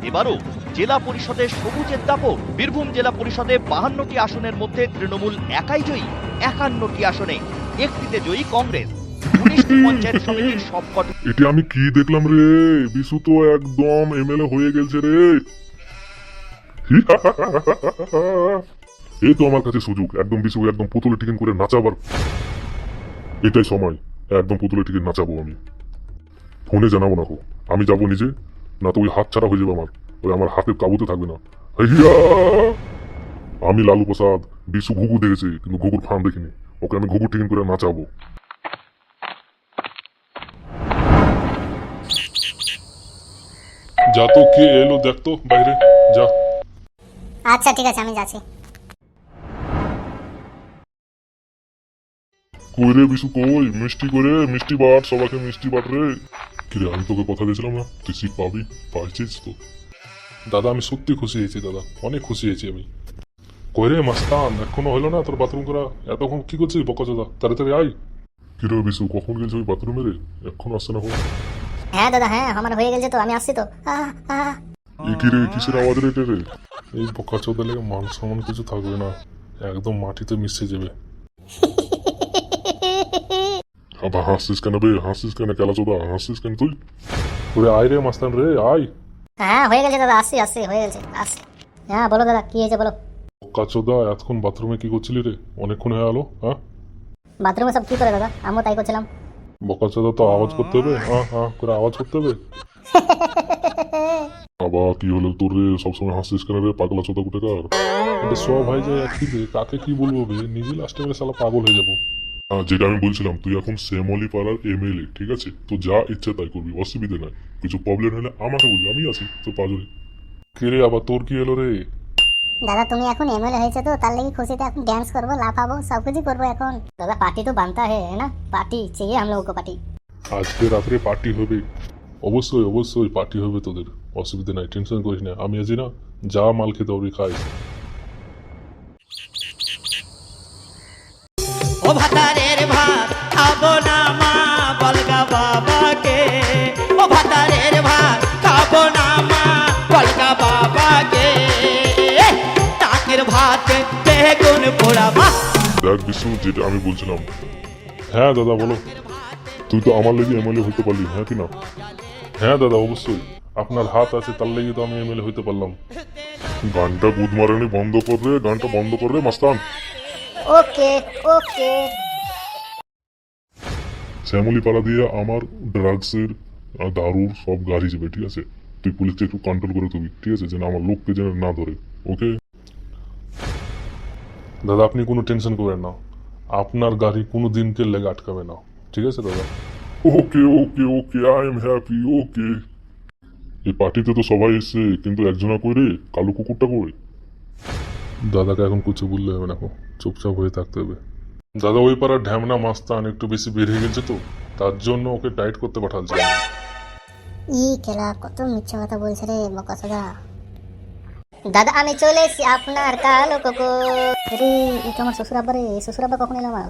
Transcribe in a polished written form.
এবারও জেলা পরিষদে সবুজের দাপট। বীরভূম জেলা পরিষদে 52টি আসনের মধ্যে তৃণমূল একাই জয়ী 51টি আসনে, একটিতে জয়ী কংগ্রেস। 19টি পঞ্চায়েত সমিতির সবকটি। এটি আমি কি দেখলাম রে, বিশু তো একদম এমএলএ হয়ে গেছে রে। এই তো আমার কাছে সুযোগ, একদম বিশু একদম পুতুলে টিকেন করে নাচাবার। এটাই সময়, একদম পুতুলে টিকেন নাচাবো আমি। ফোনে জানাবো না, আমি যাবো নিজে, না তো ওই হাত ছাড়া হয়ে যাবে আমার, ওই আমার হাতের কাবুতে থাকবে না। আমি লালু প্রসাদ, বিশু ঘুঘু দেখেছি কিন্তু ঘুঘুর ফান দেখিনি, ওকে আমি ঘুঘু টিকেন করে নাচাবো। যা তো, কে এলো দেখতো বাইরে, যা। আচ্ছা ঠিক আছে, আমি যাচ্ছি। কই রে বিশু, কই মিষ্টি করে, মিষ্টি বাট, সবাইকে মিষ্টি বাট রে। কিরে, আমি তোকে কথা দিয়েছিলাম না তুই সিট পাবি, পাইছিস তো? দাদা আমি সত্যি খুশি হয়েছি দাদা, অনেক খুশি হয়েছি আমি। কই রে মাস্তান, এখনো হলো না তোর বাথরুম করা? এতক্ষণ কি করছিস বকা দাদা, তাড়াতাড়ি আয়। কিরে বিশু, কখন গেছিস ওই বাথরুমে রে? এখন আসছে না? হ্যাঁ দাদা, হ্যাঁ আমার হয়ে গেছে তো, আমি আসছি তো। এই কি রে, কিসের আওয়াজ রে এটা রে? এই বকা চোদা লেগে মান সম্মান কিছু থাকবে না, একদম মাটিতে মিশে যাবে। আবার হাসছিস কেন বে, হাসছিস কেন কেলা চোদা, হাসছিস কেন তুই? ওরে আয় রে মাস্তান রে, আয়। হ্যাঁ হয়ে গেছে দাদা, আসছি আসছি, হয়ে গেছে আসছি। হ্যাঁ বলো দাদা, কি হয়েছে বলো। বকা চোদা, এতক্ষণ বাথরুমে কি করছিলি রে? অনেকক্ষণ হয়ে গেলো। হ্যাঁ বাথরুমে সব কি করে দাদা, আমিও তাই করছিলাম। বকা চোদা তো আওয়াজ করতে হবে, হ্যাঁ হ্যাঁ করে আওয়াজ করতে হবে। আবার কি হলো তোর রে, সবসময় হাসছিস কেন রে পাগলা চোদা কুটেকার? সব ভাই যায় একই রে, কাকে কি বলবো বে, নিজে লাস্টে মেরে শালা পাগল হয়ে যাবো। যেটা আমি বলছিলাম, তুই এখন শ্যামলী পাড়ার এমএলএ, ঠিক আছে? তো যা ইচ্ছা তাই করবি, অসুবিধা নাই। কিছু প্রবলেম হলে আমাকে বলবি, আমি আছি তো পাজরে। কে রে, আবার তোর কি এলো রে? দাদা তুমি এখন এমএলএ হয়েছে তো, তার লাগি খুশিতে এখন ডান্স করবো, লাফাবো, সব কিছু করবো এখন। দাদা পার্টি তো বানতা है ना, পার্টি चाहिए हम लोगों को पार्टी। আজকে রাত্রে পার্টি হবে, অবশ্যই অবশ্যই পার্টি হবে তোদের, অসুবিধা নাই, টেনশন করিস না, আমি আছি না। যা মাল খেতে হবে খাই। ও ভাতারের ভাত খাবো না মা, বলগা বাবাকে। ও ভাতারের ভাত খাবো না মা, বলগা বাবাকে। টাকের ভাতে বেগুন পোড়া মা। দেখ বিশু, যেটা আমি বলছিলাম। হ্যাঁ দাদা বলো। তুই তো আমার লেগে এমএলএ হইতে পারলি, হ্যাঁ কি না? হ্যাঁ দাদা অবশ্যই, আপনার হাত আছে তার লেগে তো আমি এমএলএ হইতে পারলাম। গানটা গুদ মারানি বন্ধ কর রে, গানটা বন্ধ কর রে মাস্তান। ওকে ওকে। শ্যামলী পাড়া দিয়ে আমার ড্রাগসের, দারুর সব গাড়ি যাবে, ঠিক আছে? তুই পুলিশকে একটু কন্ট্রোল করে তুই, ঠিক আছে? যেন আমার লোককে যেন না ধরে, ওকে? দাদা আপনি কোনো টেনশন করবেন না, আপনার গাড়ি কোনো দিনকে লেগে আটকাবে না, ঠিক আছে দাদা? ওকে ওকে ওকে, আই এম হ্যাপি, ওকে। এই পার্টিতে তো সবাই এসছে, কিন্তু একজনা কই রে, কালো কুকুরটা কই? দাদাকে এখন কিছু বললে হবে না, চুপচাপ হয়ে থাকতে হবে। দাদা ওই পাড়ার ঢ্যামনা মাস্তান একটু বেশি বের হয়ে গেছে তো, তার জন্য ওকে টাইট করতে পাঠাচ্ছি। ই কেলা কত মিথ্যা কথা বলছে রে বকাসদা। দাদা আমি চলে এসেছি আপনার কালো কুকুর রে। এটা আমার শ্বশুর আব্বা রে, শ্বশুর আব্বা কখন এলো আমার?